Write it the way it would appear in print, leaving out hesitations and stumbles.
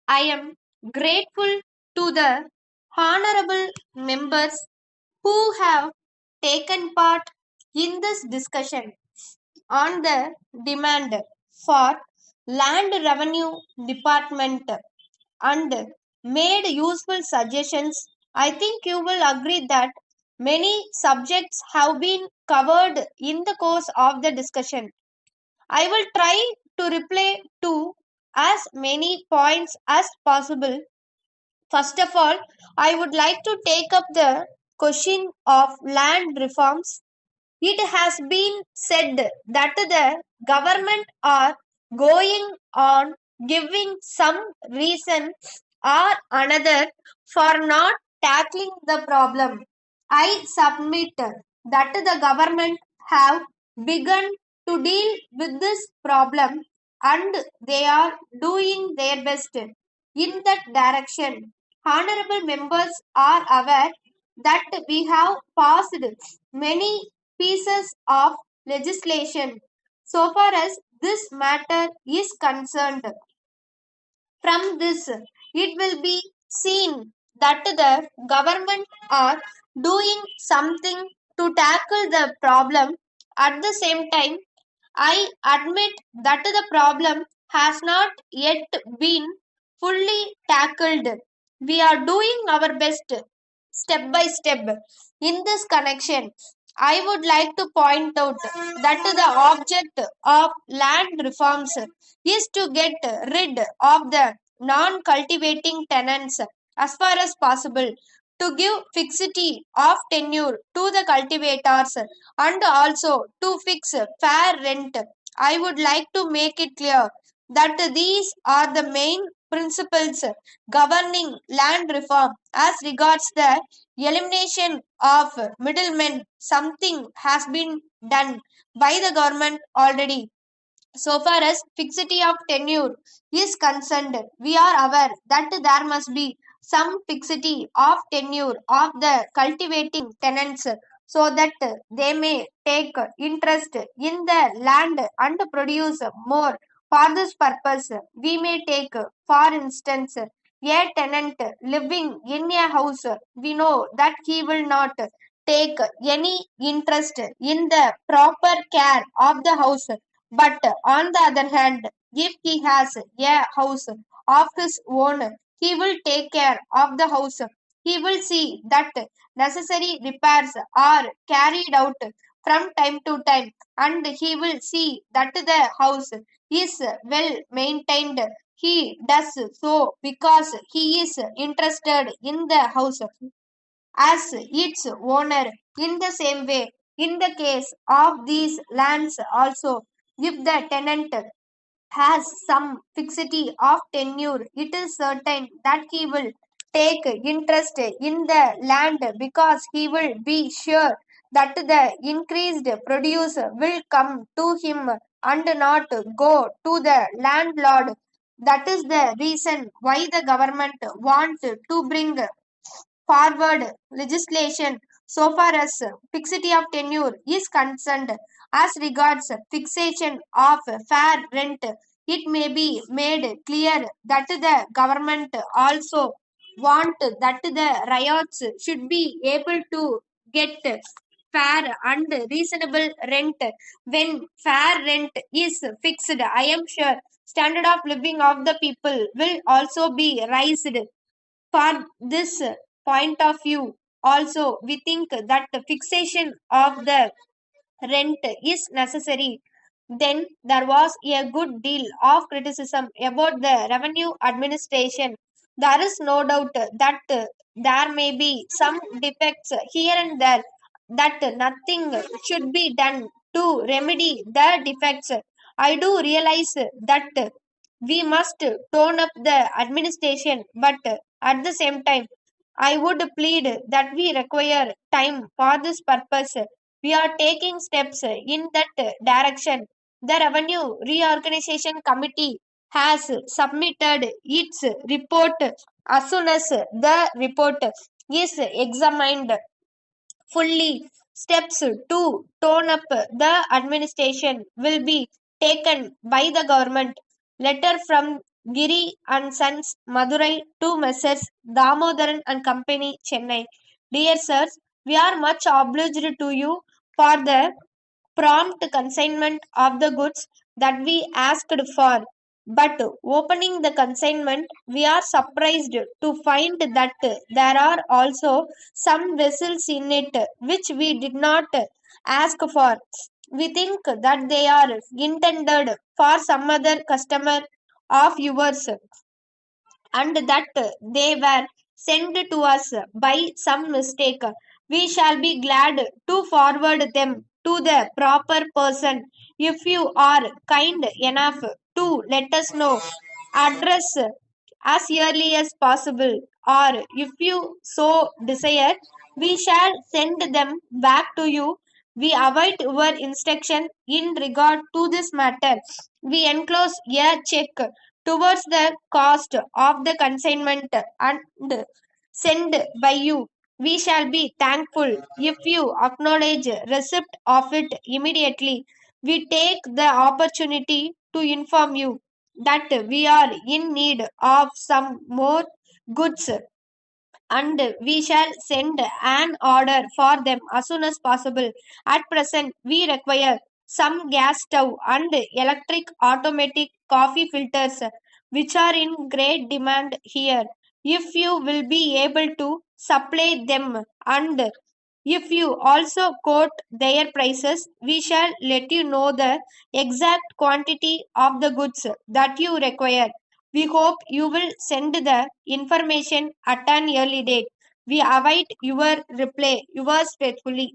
I am grateful to the honorable members who have taken part in this discussion on the demand for land revenue department and made useful suggestions. I think you will agree that many subjects have been covered in the course of the discussion. I will try to reply to as many points as possible. First of all, I would like to take up the question of land reforms. It has been said that the government are going on giving some reason or another for not tackling the problem. I submit that the government have begun to deal with this problem and they are doing their best in that direction. Honorable members are aware that we have passed many pieces of legislation so far as this matter is concerned. From this, it will be seen that the government are doing something to tackle the problem. At the same time, I admit that the problem has not yet been fully tackled. We are doing our best step by step. In this connection, I would like to point out that the object of land reforms is to get rid of the non cultivating tenants as far as possible, to give fixity of tenure to the cultivators and also to fix fair rent. I would like to make it clear that these are the main principles governing land reform. As regards the elimination of middlemen, something has been done by the government already. So far as fixity of tenure is concerned, we are aware that there must be some fixity of tenure of the cultivating tenants so that they may take interest in the land and produce more. For this purpose, we may take, for instance, a tenant living in a house. We know that he will not take any interest in the proper care of the house, but on the other hand, if he has a house of his own, he will take care of the house. He will see that necessary repairs are carried out from time to time, and he will see that the house is well maintained. He does so because he is interested in the house as its owner. In the same way, in the case of these lands also, if the tenant has some fixity of tenure, it is certain that he will take interest in the land because he will be sure that the increased produce will come to him and not go to the landlord. That is the reason why the government want to bring forward legislation so far as fixity of tenure is concerned. As regards fixation of fair rent, it may be made clear that the government also want that the riots should be able to get fair and reasonable rent. When fair rent is fixed, I am sure standard of living of the people will also be raised. For this point of view, also, we think that the fixation of the rent is necessary. Then there was a good deal of criticism about the revenue administration. There is no doubt that there may be some defects here and there, that nothing should be done to remedy the defects. I do realize that we must tone up the administration, but at the same time, I would plead that we require time for this purpose. We are taking steps in that direction. The Revenue Reorganization Committee has submitted its report. As soon as the report is examined fully, steps to tone up the administration will be taken by the government. Letter from Giri and Sons, Madurai to Messrs. Damodaran and Company, Chennai. Dear sirs, we are much obliged to you for the prompt consignment of the goods that we asked for. But opening the consignment, we are surprised to find that there are also some vessels in it which we did not ask for. We think that they are intended for some other customer of yours and that they were sent to us by some mistake. We shall be glad to forward them to the proper person if you are kind enough to let us know address as early as possible, or if you so desire, we shall send them back to you. We await your instruction in regard to this matter. We enclose a check towards the cost of the consignment and sent by you. We shall be thankful if you acknowledge receipt of it immediately. We take the opportunity to inform you that we are in need of some more goods and we shall send an order for them as soon as possible. At present, we require some gas stove and electric automatic coffee filters, which are in great demand here. If you will be able to supply them and if you also quote their prices, we shall let you know the exact quantity of the goods that you require. We hope you will send the information at an early date. We await your reply. Yours faithfully.